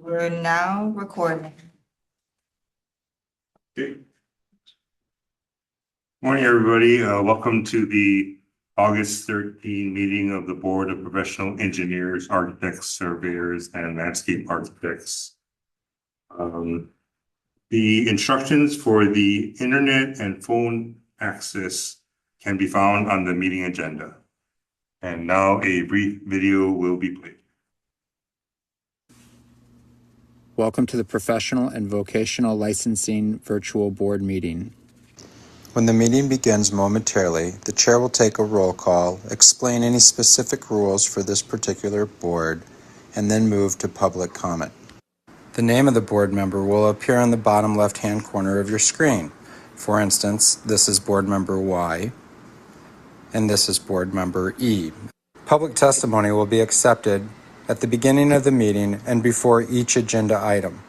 We're now recording. Okay. Morning, everybody. Welcome to the August 13 meeting of the Board of Professional Engineers, Architects, Surveyors, and Landscape Architects. The instructions for the internet and phone access can be found on the meeting agenda. And now a brief video will be played. Welcome to the Professional and Vocational Licensing Virtual Board Meeting. When the meeting begins momentarily, the chair will take a roll call, explain any specific rules for this particular board, and then move to public comment. The name of the board member will appear on the bottom left-hand corner of your screen. For instance, this is board member Y, and this is board member E. Public testimony will be accepted at the beginning of the meeting and before each agenda item.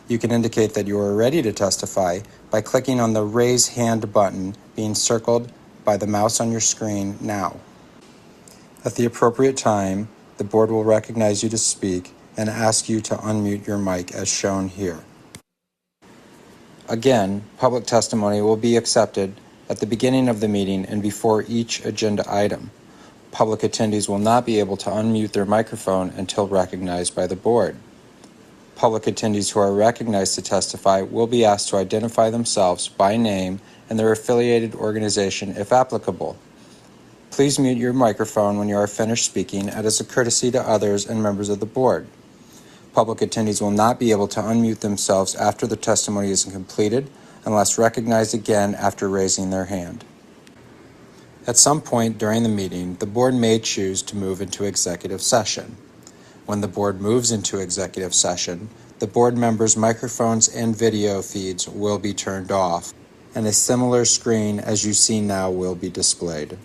You can indicate that you are ready to testify by clicking on the Raise Hand button being circled by the mouse on your screen now. At the appropriate time, the board will recognize you to speak and ask you to unmute your mic as shown here. Again, public testimony will be accepted at the beginning of the meeting and before each agenda item. Public attendees will not be able to unmute their microphone until recognized by the board. Public attendees who are recognized to testify will be asked to identify themselves by name and their affiliated organization if applicable. Please mute your microphone when you are finished speaking as a courtesy to others and members of the board. Public attendees will not be able to unmute themselves after the testimony is completed unless recognized again after raising their hand. At some point during the meeting, the board may choose to move into executive session. When the board moves into executive session, the board members' microphones and video feeds will be turned off, and a similar screen as you see now will be displayed.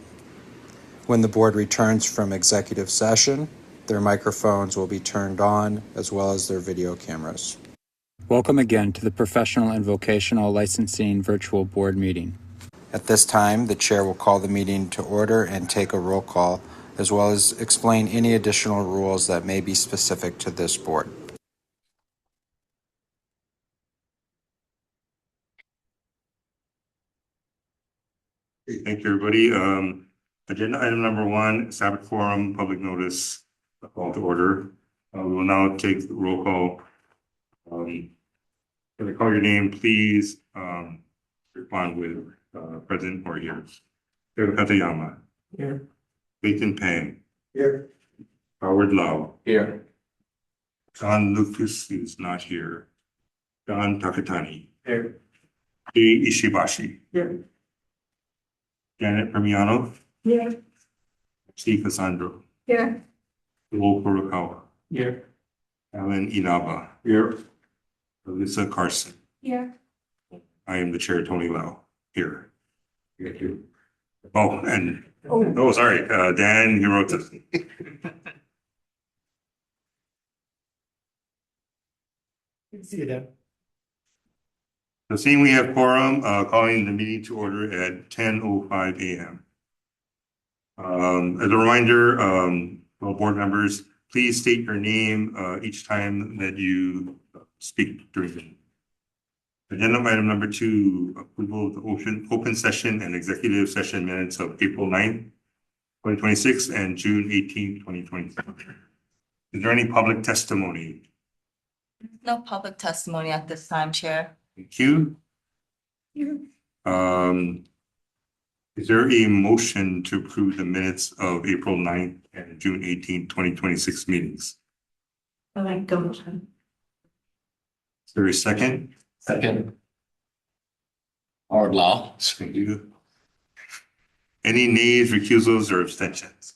When the board returns from executive session, their microphones will be turned on as well as their video cameras. Welcome again to the Professional and Vocational Licensing Virtual Board Meeting. At this time, the chair will call the meeting to order and take a roll call, as well as explain any additional rules that may be specific to this board. Okay, thank you, everybody. Agenda item number 1, Sabbath Forum, public notice, call to order. We will now take the roll call. If I call your name, please respond with present or here. Sarah Katayama. Here. Leighton Pang. Here. Howard Lau. Here. John Lucas is not here. John Takatani. Here. Jay Ishibashi. Here. Janet Permiano. Here. Steve Cassandro. Here. Joel Furukawa. Here. Alan Inaba. Here. Alyssa Carson. Here. I am the chair, Tony Lau. Here. Thank you. Oh, and sorry, Dan Hirota. See you, Dan. So seeing we have quorum, calling the meeting to order at 10:05 a.m. As a reminder, board members, please state your name each time that you speak during the meeting. Agenda item number 2, approval of the open session and executive session minutes of April 9th, 2026 and June 18th, 2027. Is there any public testimony? No public testimony at this time, Chair. Thank you. Is there a motion to approve the minutes of April 9th and June 18th, 2026 meetings? I like the motion. Is there a second? Second. Howard Lau. Thank you. Any nays, recusals, or abstentions?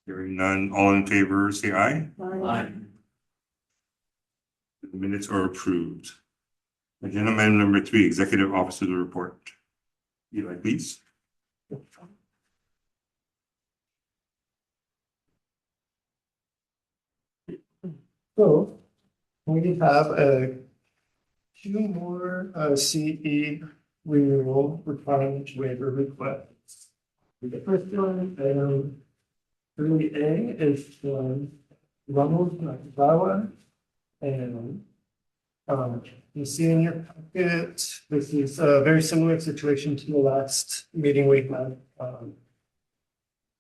Hearing none, all in favor, say aye. Aye. The minutes are approved. Agenda item number 3, executive officer's report. Eli, please. So we have 2 more CE renewal requirement waiver requests. The first one, 3A is Ronald Nakazawa. And you see in your packet, this is a very similar situation to the last meeting we had.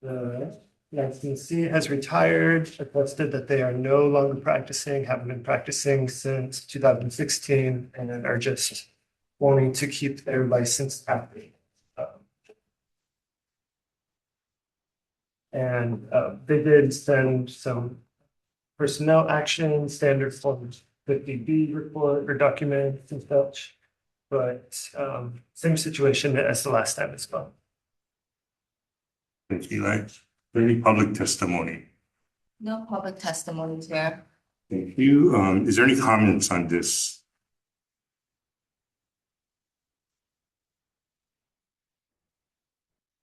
The licensee has retired, requested that they are no longer practicing, haven't been practicing since 2016, and are just wanting to keep their license active. And they did send some personnel action, standard form 50B report or documents and such. But same situation as the last time as well. Thank you, Eli. Any public testimony? No public testimony, Chair. Thank you. Is there any comments on this?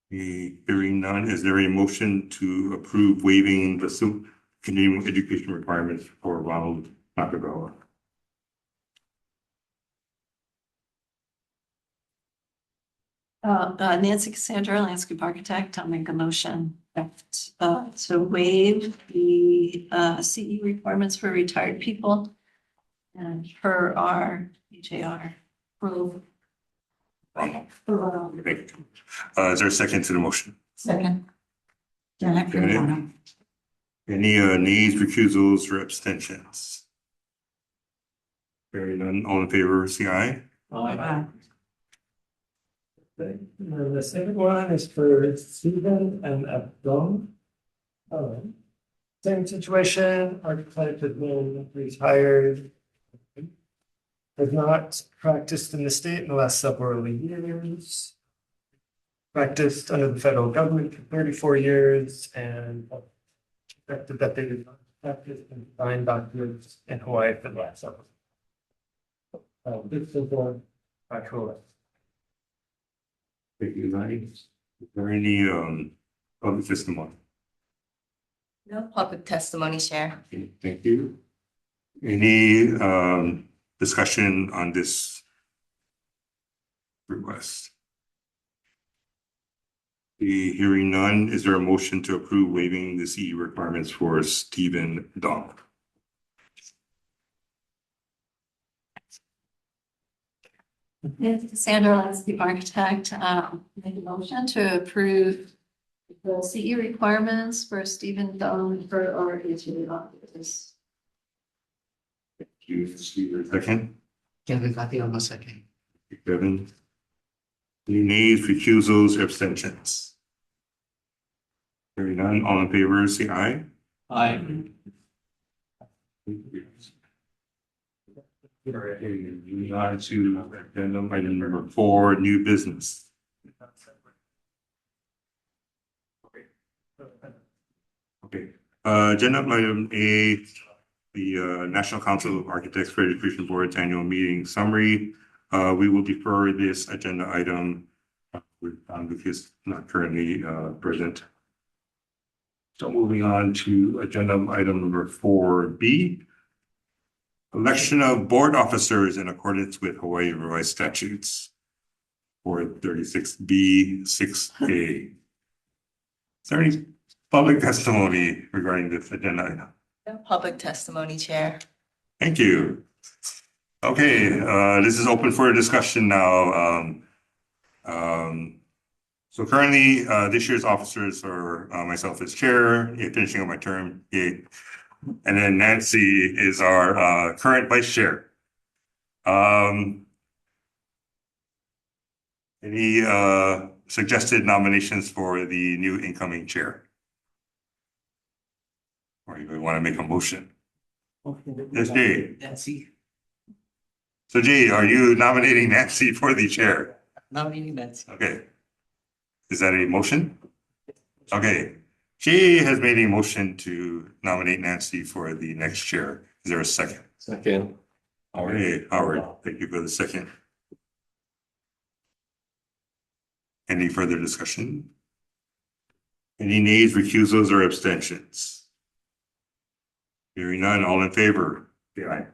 Hearing none, is there a motion to approve waiving the continuing education requirements for Ronald Nakazawa? Nancy Cassandra, landscape architect, I'll make a motion to waive the CE requirements for retired people and per our HAR. Ronald. Thank you. Is there a second to the motion? Second. Janet? Any nays, recusals, or abstentions? Hearing none, all in favor, say aye. Aye. And the second one is for Stephen and Abdon. Same situation, architect has been retired. Has not practiced in the state in the last several years. Practiced under the federal government for 34 years and expected that they did not practice and sign documents in Hawaii for the last several. This is for actual. Thank you, Eli. Is there any public testimony? No public testimony, Chair. Okay, thank you. Any discussion on this request? The hearing none, is there a motion to approve waiving the CE requirements for Stephen Dong? Nancy Cassandra, landscape architect, make a motion to approve the CE requirements for Stephen Dunn for our HAR office. Thank you, Stephen. Second? Kevin Cathy second. Kevin. Any nays, recusals, or abstentions? Hearing none, all in favor, say aye. Aye. Moving on to addendum item number 4, new business. Okay, agenda item A, the National Council of Architects for Education Board's annual meeting summary. We will defer this agenda item because not currently present. So moving on to agenda item number 4B. Election of board officers in accordance with Hawaii revised statutes. 436B6A. Is there any public testimony regarding this agenda item? No public testimony, Chair. Thank you. Okay, this is open for discussion now. So currently, this year's officers are myself as chair, finishing up my term, and then Nancy is our current vice chair. Any suggested nominations for the new incoming chair? Or you want to make a motion? Yes, Jay. Nancy, So Jay, are you nominating Nancy for the chair? nominating Nancy. Okay. Is that a motion? Okay. Jay has made a motion to nominate Nancy for the next chair. Is there a second? Second. Okay, Howard, thank you for the second. Any further discussion? Any nays, recusals, or abstentions? Hearing none, all in favor? Say aye.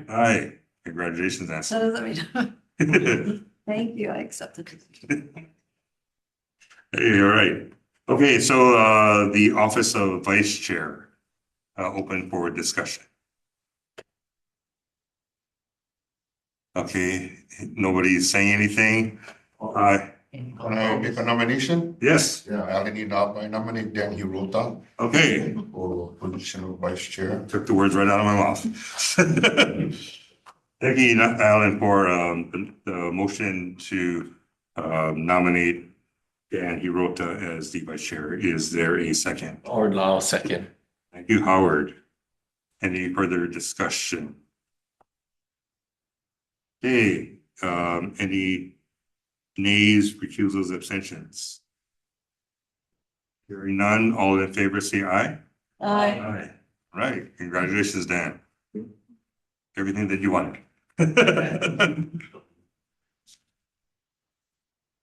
Aye. Congratulations, Nancy. So does that mean? Thank you, I accepted. Hey, all right. Okay, so the office of vice chair. open for discussion. Okay, nobody's saying anything? Can I make a nomination? Yes, Yeah, I nominate Dan Hirota okay, for position of vice chair. took the words right out of my mouth. Thank you, Alan, for the motion to nominate Dan Hirota as the vice chair. Is there a second? Or Lao second. Thank you, Howard. Any further discussion? Okay, any nays, recusals, abstentions? Hearing none, all in favor say aye. Aye. Right, congratulations, Dan. Everything that you wanted.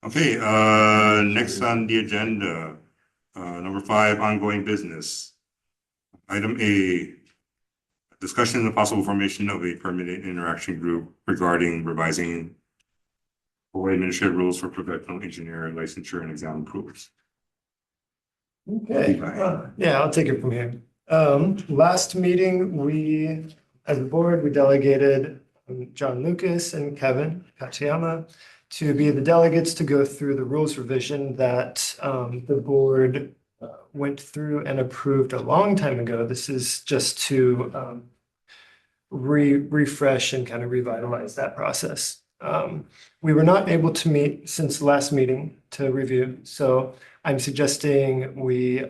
Okay, next on the agenda, number 5, ongoing business. Item A, discussion and the possible formation of a permanent interaction group regarding revising board administrative rules for professional engineer licensure and exam approvals. Okay, yeah, I'll take it from here. Last meeting, we, as a board, we delegated John Lucas and Kevin Katayama to be the delegates to go through the rules revision that the board went through and approved a long time ago. This is just to refresh and kind of revitalize that process. We were not able to meet since the last meeting to review, so I'm suggesting we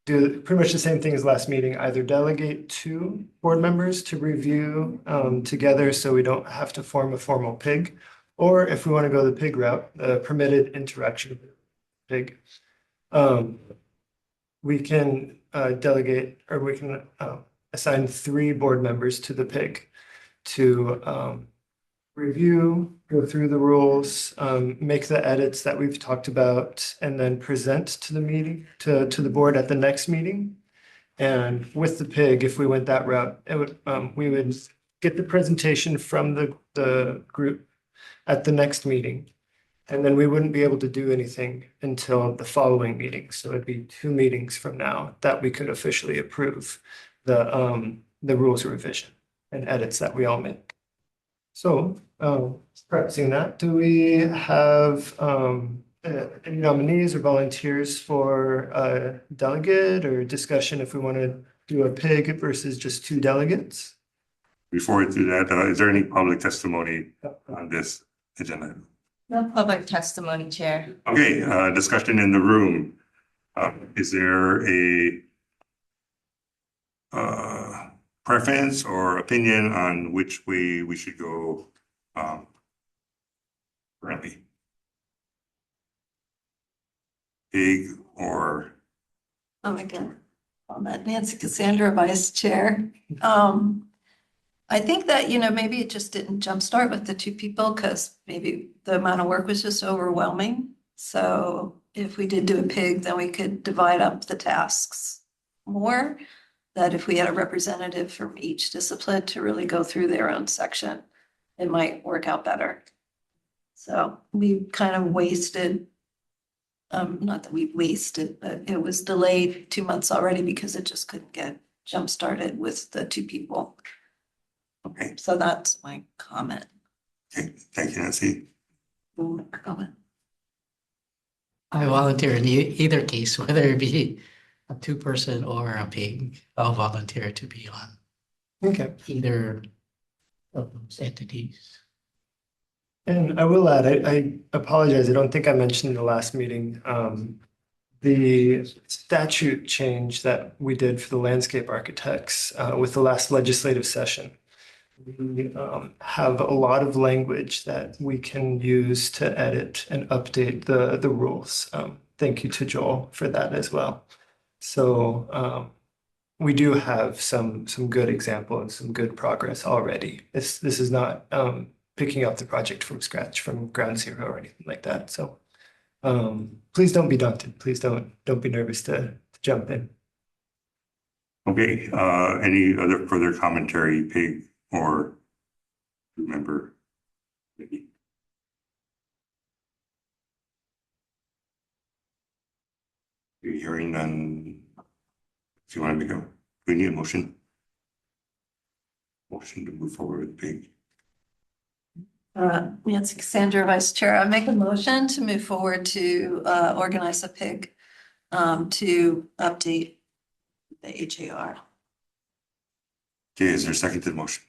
do pretty much the same thing as last meeting, either delegate 2 board members to review together so we don't have to form a formal PIG, or if we want to go the PIG route, the permitted interaction PIG, we can delegate, or we can assign 3 board members to the PIG to review, go through the rules, make the edits that we've talked about, and then present to the meeting, to the board at the next meeting. And with the PIG, if we went that route, it would, we would get the presentation from the group at the next meeting. And then we wouldn't be able to do anything until the following meeting. So it'd be 2 meetings from now that we could officially approve the rules revision and edits that we all make. So, practicing that, do we have any nominees or volunteers for a delegate or discussion if we want to do a PIG versus just 2 delegates? Before we do that, is there any public testimony on this agenda? No public testimony, Chair. Okay, discussion in the room. Is there a preference or opinion on which way we should go currently? Big or Oh my God. On that Nancy Cassandra Vice Chair. I think that, maybe it just didn't jumpstart with the 2 people because maybe the amount of work was just overwhelming. So if we did do a PIG, then we could divide up the tasks more. That if we had a representative from each discipline to really go through their own section, it might work out better. So we kind of wasted, not that we wasted, but it was delayed 2 months already because it just couldn't get jump started with the 2 people. okay, So that's my comment. okay, thank you, Nancy. Comment. I volunteer in either case, whether it be a 2-person or a PIG. I'll volunteer to be on Okay. either of those entities. And I will add, I apologize, I don't think I mentioned in the last meeting, the statute change that we did for the landscape architects with the last legislative session. We have a lot of language that we can use to edit and update the rules. Thank you to Joel for that as well. So we do have some good examples, some good progress already. This is not picking up the project from scratch, from ground zero or anything like that. So please don't be daunted. Please don't be nervous to jump in. Okay, any other further commentary, Pig or member? Maybe. You're hearing none. Do you want me to go? We need a motion. Motion to move forward with pig. Nancy Cassandra, Vice Chair, I make a motion to move forward to organize a PIG to update the HAR. Okay, is there a second to the motion?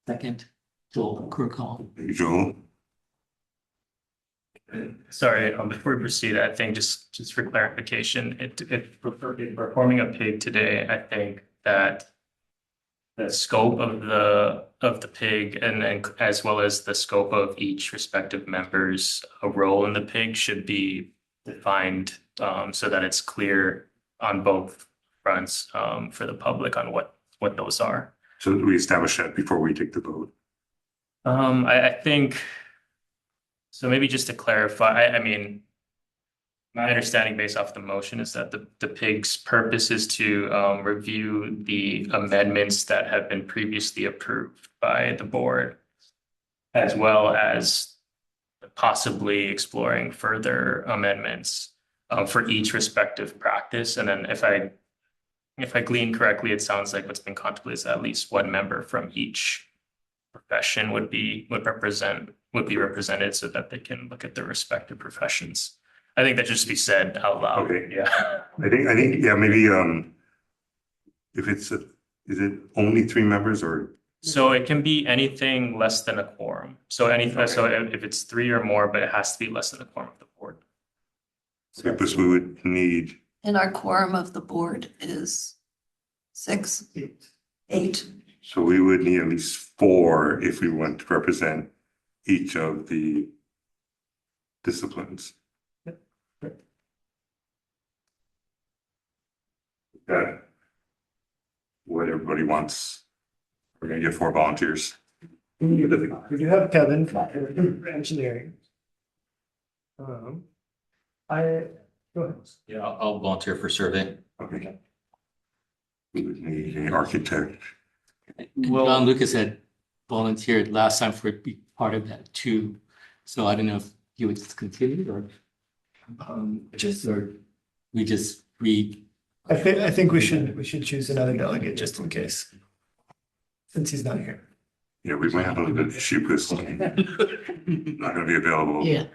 Second, Joel Kurkall. Thank you, Joel. Sorry, before we proceed, I think just for clarification, if we're forming a PIG today, I think that the scope of the PIG and then as well as the scope of each respective member's role in the PIG should be defined so that it's clear on both fronts for the public on what those are. So we establish that before we take the vote. I think, so maybe just to clarify, I mean, my understanding based off the motion is that the PIG's purpose is to review the amendments that have been previously approved by the board, as well as possibly exploring further amendments for each respective practice. And then if I glean correctly, it sounds like what's been contemplated is at least one member from each profession would be represented so that they can look at their respective professions. I think that should just be said out loud. Okay. Yeah. I think, yeah, maybe, if is it only 3 members or? So it can be anything less than a quorum. So so if it's 3 or more, but it has to be less than a quorum of the board. Because we would need, And our quorum of the board is 6, 8. so we would need at least 4 if we want to represent each of the disciplines. That what everybody wants. We're gonna get 4 volunteers. We do have Kevin for engineering. Go ahead. Yeah, I'll volunteer for survey. Okay. We would need an architect. John Lucas had volunteered last time for be part of that too. So I don't know if you would continue or we just read. I think we should choose another delegate just in case. Since he's not here. Yeah, we might have a little bit of issue with not gonna be available. Yeah.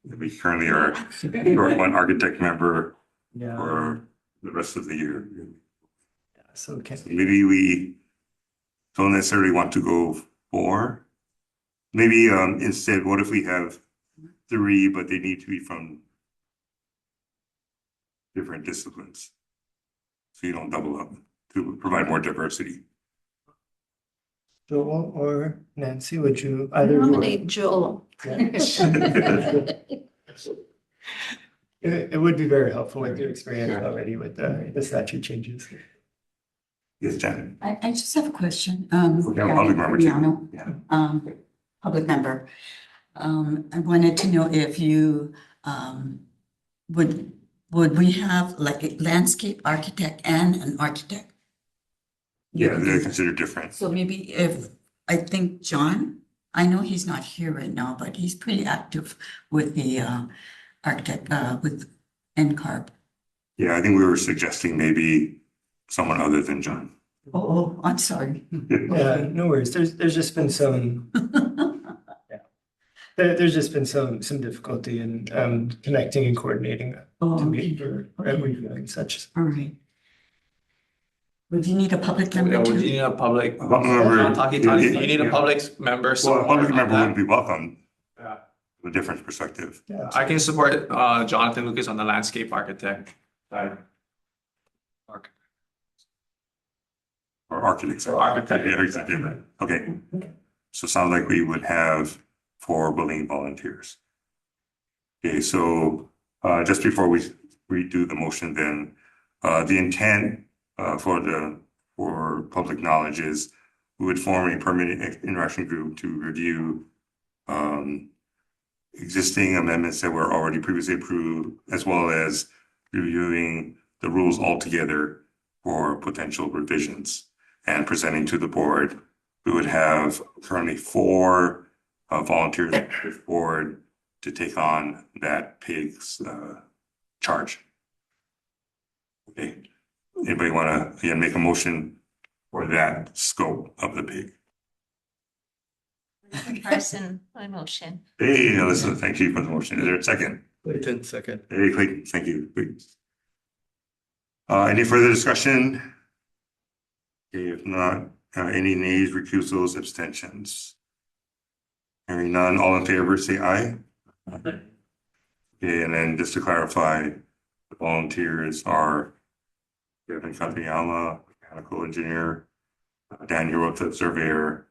We currently are short 1 architect member Yeah. for the rest of the year. So okay. Maybe we don't necessarily want to go 4. Maybe instead, what if we have 3, but they need to be from different disciplines? So you don't double up to provide more diversity. Joel or Nancy, would you either? Nominate Joel. It would be very helpful with your experience Sure. already with the statute changes. Yes, Janet. I just have a question. We have a public member too. Fabiano, Yeah. public member. I wanted to know if you, would we have like a landscape architect and an architect? Yeah, they're considered different. So maybe if, I think John, I know he's not here right now, but he's pretty active with the architect, with NCARB. Yeah, I think we were suggesting maybe someone other than John. Oh, I'm sorry. Yeah, no worries. There's just been some, there's just been some difficulty in connecting and coordinating Oh, to okay. meet for reviewing such. All right. Would you need a public Yeah, member would you too? need a public? A public member- You need a yeah. public member. Well, a support public on member that. would be welcome. Yeah. From a different perspective. Yeah. I can support Jonathan Lucas on the landscape architect side. Or architects. Or architect. Yeah, exactly. Okay. So it sounds like we would have 4 willing volunteers. Okay, so just before we do the motion then, the intent for public knowledge is we would form a permanent interaction group to review existing amendments that were already previously approved, as well as reviewing the rules altogether for potential revisions and presenting to the board. We would have currently 4 volunteers on this board to take on that PIG's charge. Okay, Anybody want to, again, make a motion for that scope of the pig? Carson, my motion. Hey, Alyssa, thank you for the motion. Is there a second? Clayton, second. Hey, Clayton, thank you. Please. Any further discussion? Okay, if not, any nays, recusals, abstentions? Hearing none, all in favor, say aye. Okay, and then just to clarify, the volunteers are Kevin Katayama, mechanical engineer, Dan Hirota, surveyor,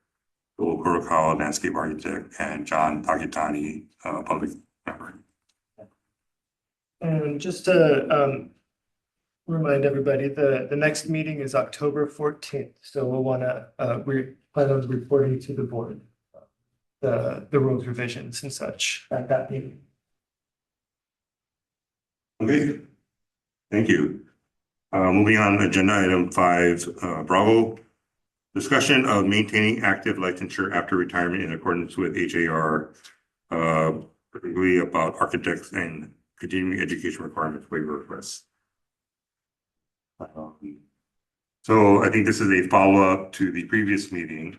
Joel Kurokawa, landscape architect, and John Takitani, public member. And just to remind everybody, the next meeting is October 14th. So we'll want to, we plan on reporting to the board the rules revisions and such at that meeting. Okay, thank you. Moving on, agenda item 5, Bravo. Discussion of maintaining active licensure after retirement in accordance with HAR, particularly about architects and continuing education requirements waiver requests. So I think this is a follow-up to the previous meeting,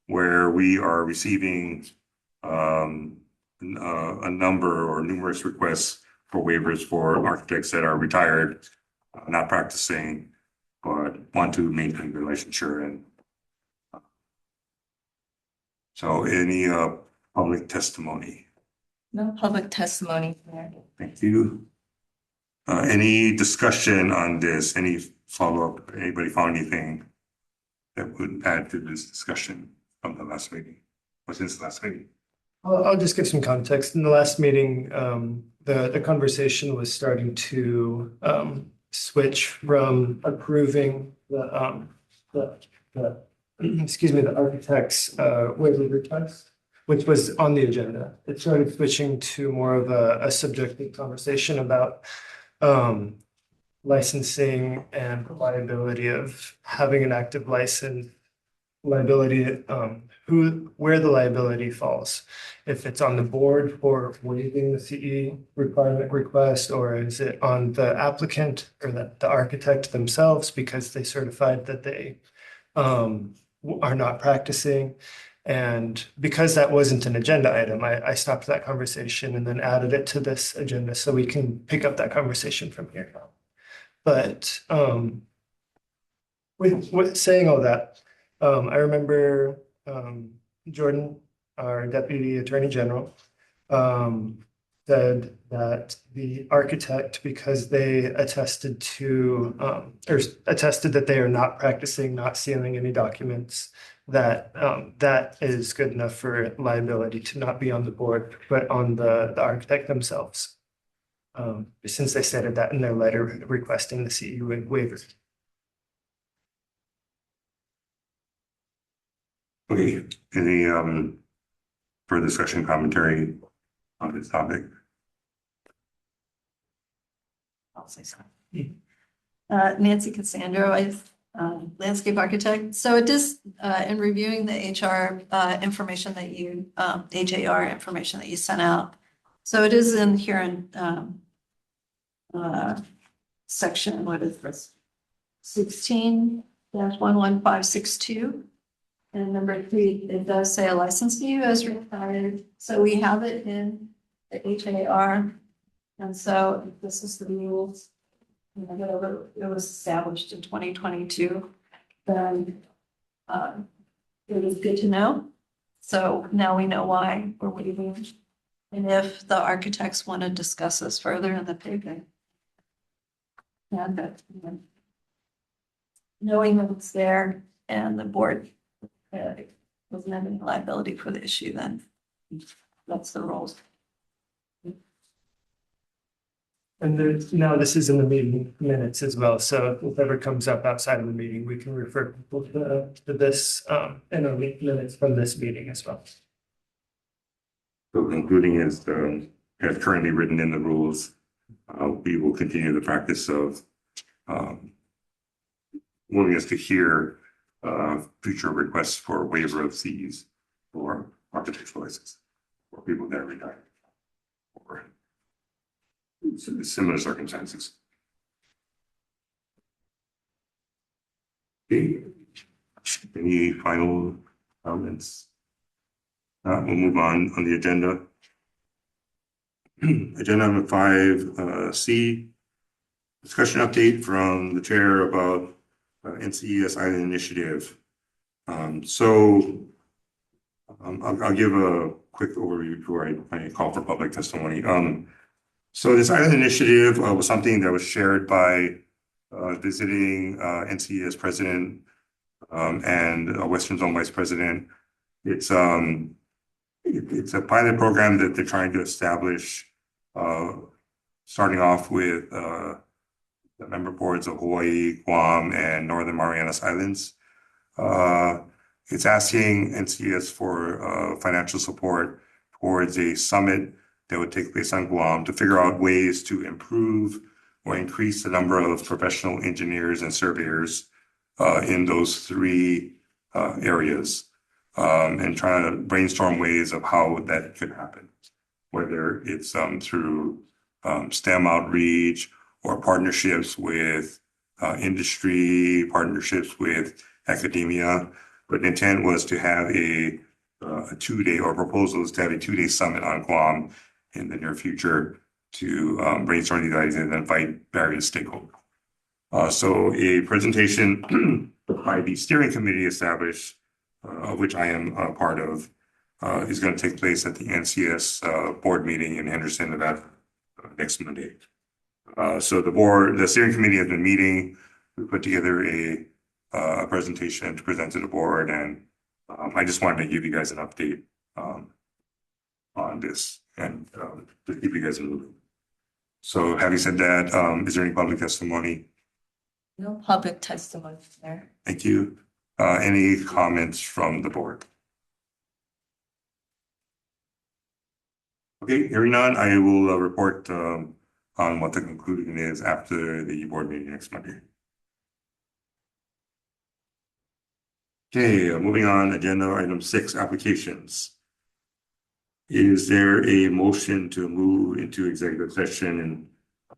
where we are receiving a number or numerous requests for waivers for architects that are retired, not practicing, but want to maintain their licensure. And so any public testimony? No public testimony there. Thank you. Any discussion on this? Any follow-up? Anybody found anything that would add to this discussion from the last meeting or since the last meeting? I'll just give some context. In the last meeting, the conversation was starting to switch from approving the excuse me, the architect's waiver request, which was on the agenda. It started switching to more of a subjective conversation about licensing and liability of having an active license, liability, where the liability falls. If it's on the board for waiving the CE requirement request, or is it on the applicant or the architect themselves because they certified that they are not practicing. And because that wasn't an agenda item, I stopped that conversation and then added it to this agenda so we can pick up that conversation from here. But with saying all that, I remember Jordan, our Deputy Attorney General, said that the architect, because they attested to, or attested that they are not practicing, not sealing any documents, that that is good enough for liability to not be on the board, but on the architect themselves. Since they stated that in their letter requesting the CE waiver. Okay, any further discussion, commentary on this topic? I'll say something. Nancy Cassandra, landscape architect. So it is, in reviewing the HR information that you, HAR information that you sent out. So it is in here in section, what is this? 16-11562. And number 3, it does say a licensee as required. So we have it in the HAR. And so this is the rules. It was established in 2022. Then it was good to know. So now we know why we're waiving. And if the architects want to discuss this further in the paper. And that, knowing that it's there and the board doesn't have any liability for the issue, then that's the rules. And now this is in the meeting minutes as well. So if ever comes up outside of the meeting, we can refer people to this in our minutes from this meeting as well. So concluding is as currently written in the rules, we will continue the practice of willingness to hear future requests for waiver of CEs for architectural license for people that are retired or similar circumstances. Okay. Any final comments? We'll move on the agenda. Agenda number 5C, discussion update from the chair about NCES Island Initiative. I'll give a quick overview before I call for public testimony. So this Island Initiative was something that was shared by visiting NCES president and Western Zone vice president. It's a pilot program that they're trying to establish, starting off with the member boards of Hawaii, Guam, and Northern Marianas Islands. It's asking NCS for financial support towards a summit that would take place on Guam to figure out ways to improve or increase the number of professional engineers and surveyors in those three areas, and trying to brainstorm ways of how that could happen, whether it's through STEM outreach or partnerships with industry, partnerships with academia. But the intent was to have a 2-day, or proposals to have a 2-day summit on Guam in the near future to brainstorm these ideas and invite various stakeholders. So a presentation by the steering committee established, of which I am a part of, is going to take place at the NCS board meeting in Henderson, Nevada, next Monday. So the steering committee has been meeting. We put together a presentation to present to the board, and I just wanted to give you guys an update on this and to keep you guys in the loop. So having said that, is there any public testimony? No public testimony there. Thank you. Any comments from the board? Okay, hearing none, I will report on what the conclusion is after the board meeting next Monday. Okay, moving on, agenda item 6, applications. Is there a motion to move into executive session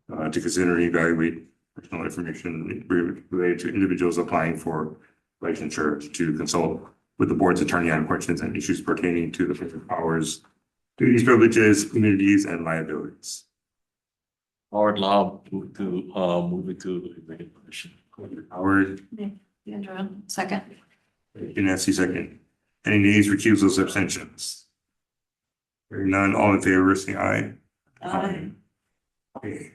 and to consider and evaluate personal information related to individuals applying for licensure, to consult with the board's attorney on questions and issues pertaining to the person's powers, duties, privileges, immunities, and liabilities? Howard Law move into executive session. Howard, Andrew, second. Nancy, second. Any nays, recusals, abstentions? Hearing none, all in favor, say aye. Aye. Okay.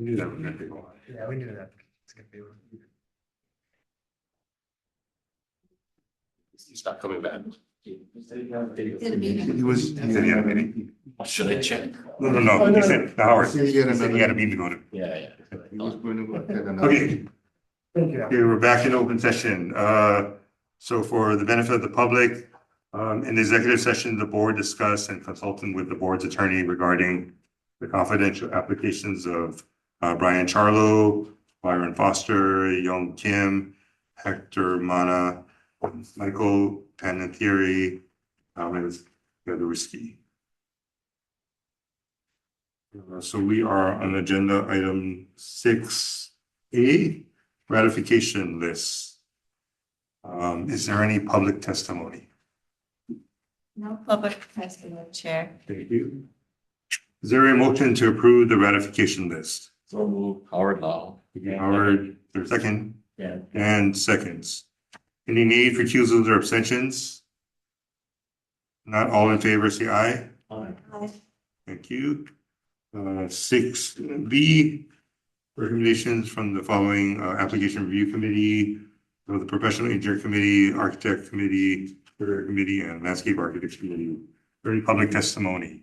We knew that was gonna take a while. Yeah, we knew that. It's gonna be. He's not coming back. He said he had a meeting. Should I check? No, he said, Howard, He said he had he said he had a another- meeting to go to. Yeah. He was going to go attend another. Okay, Thank you. okay, we're back in open session. So for the benefit of the public, in the executive session, the board discussed and consulted with the board's attorney regarding the confidential applications of Brian Charlo, Byron Foster, Young Kim, Hector Mana, Michael Panettiere, Thomas Gadorsky. So we are on agenda item 6A, ratification list. Is there any public testimony? No public testimony, Chair. Thank you. Is there a motion to approve the ratification list? So move, Howard Lau. Howard, there's a second, Yeah. and seconds. Any need for recusals or abstentions? Not all in favor, say aye. Thank you. 6B, recommendations from the following application review committee, the professional engineer committee, architect committee, surveyor committee, and landscape architect committee. Any public testimony?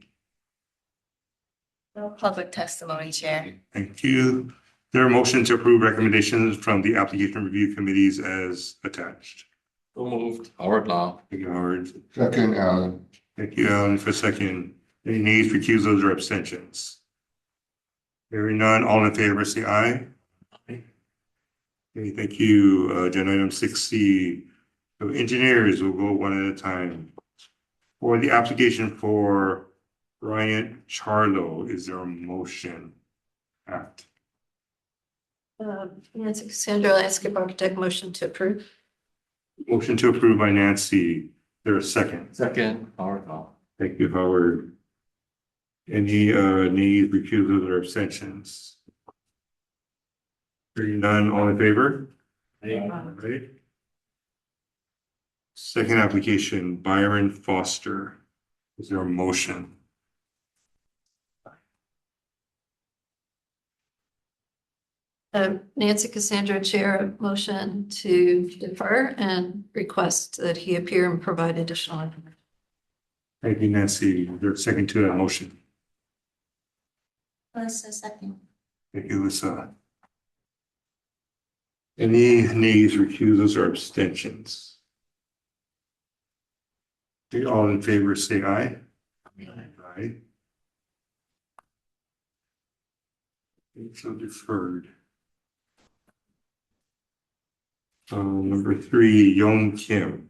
No public testimony, Chair. Thank you. There are motion to approve recommendations from the application review committees as attached. So moved, Howard Lau. Thank you, Howard. Second, Alan. Thank you, Alan, for a second. Any nays, recusals, or abstentions? Hearing none, all in favor, say aye. Okay, thank you. Agenda item 6C. So engineers, will go one at a time. For the application for Brian Charlo, is there a motion? Act. Nancy Cassandra, landscape architect, motion to approve. Motion to approve by Nancy. There a second? Second, Howard Lau. Thank you, Howard. Any nays, recusals, or abstentions? Hearing none, all in favor? Right. Second application, Byron Foster. Is there a motion? Nancy Cassandra, chair, motion to defer and request that he appear and provide additional information. Thank you, Nancy. Is there a second to that motion? Second. Thank you, Lisa. Any nays, recusals, or abstentions? Okay, all in favor, say aye. Aye. Okay, so deferred. Number 3, Young Kim.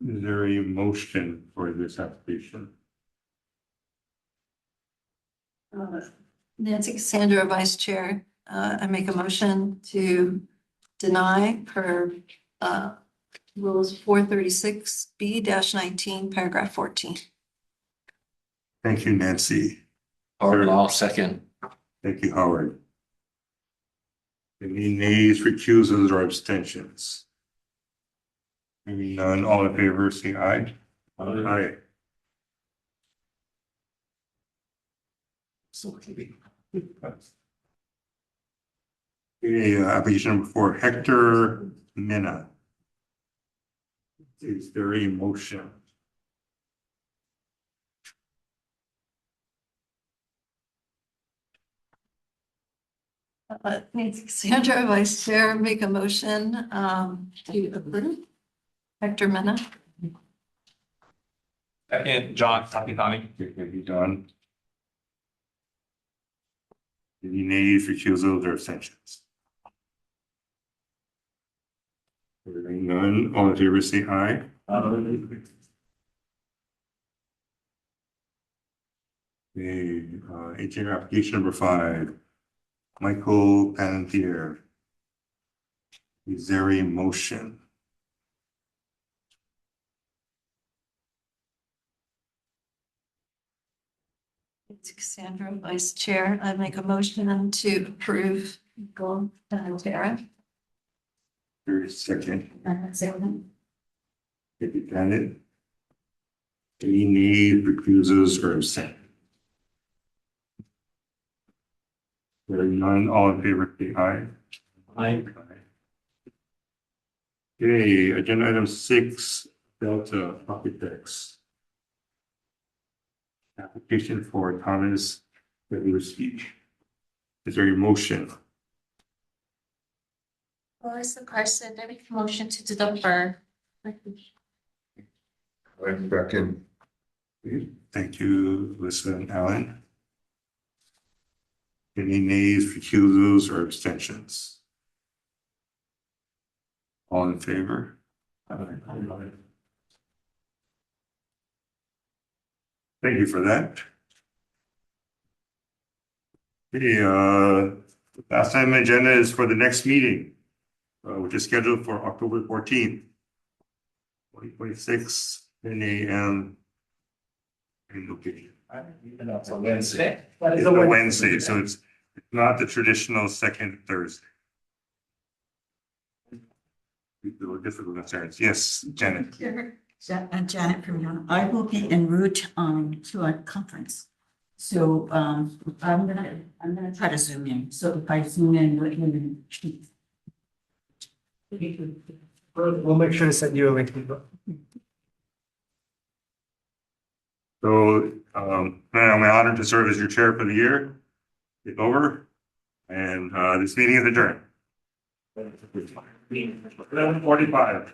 Is there a motion for this application? Nancy Cassandra, vice chair, I make a motion to deny per rules 436B-19, paragraph 14. Thank you, Nancy. Howard Lau, second. Thank you, Howard. Any nays, recusals, or abstentions? Hearing none, all in favor, say aye. Aye. So, Okay, application number 4, Hector Mina. Is there a motion? Nancy Cassandra, vice chair, make a motion to approve. Hector Mena. Second, John Takitani. Have you done? Any nays, recusals, or abstentions? Hearing none, all in favor, say aye. Okay, engineer application number 5, Michael Panettiere. Is there a motion? Nancy Cassandra, vice chair, I make a motion to approve Michael Panettiere. There is second. Second. If you got it. Any nays, recusals, or abstentions? Hearing none, all in favor, say aye. Aye. Okay, agenda item 6, Delta Architects. Application for Thomas Speech. Is there a motion? Melissa Carson, I make a motion to defer. Second. Thank you, Alyssa and Alan. Any nays, recusals, or abstentions? All in favor? Thank you for that. Okay, last time agenda is for the next meeting, which is scheduled for October 14th, 2026, 10 a.m. in location. That's a Wednesday. It's a Wednesday, so it's not the traditional second Thursday. Difficult concerns. Yes, Janet. Janet from Yonge. I will be en route to a conference. So I'm gonna try to zoom in. So if I zoom in, what you We'll make sure to send you a link. So, I'm honored to serve as your chair for the year. It's over, and this meeting is adjourned. 11:45.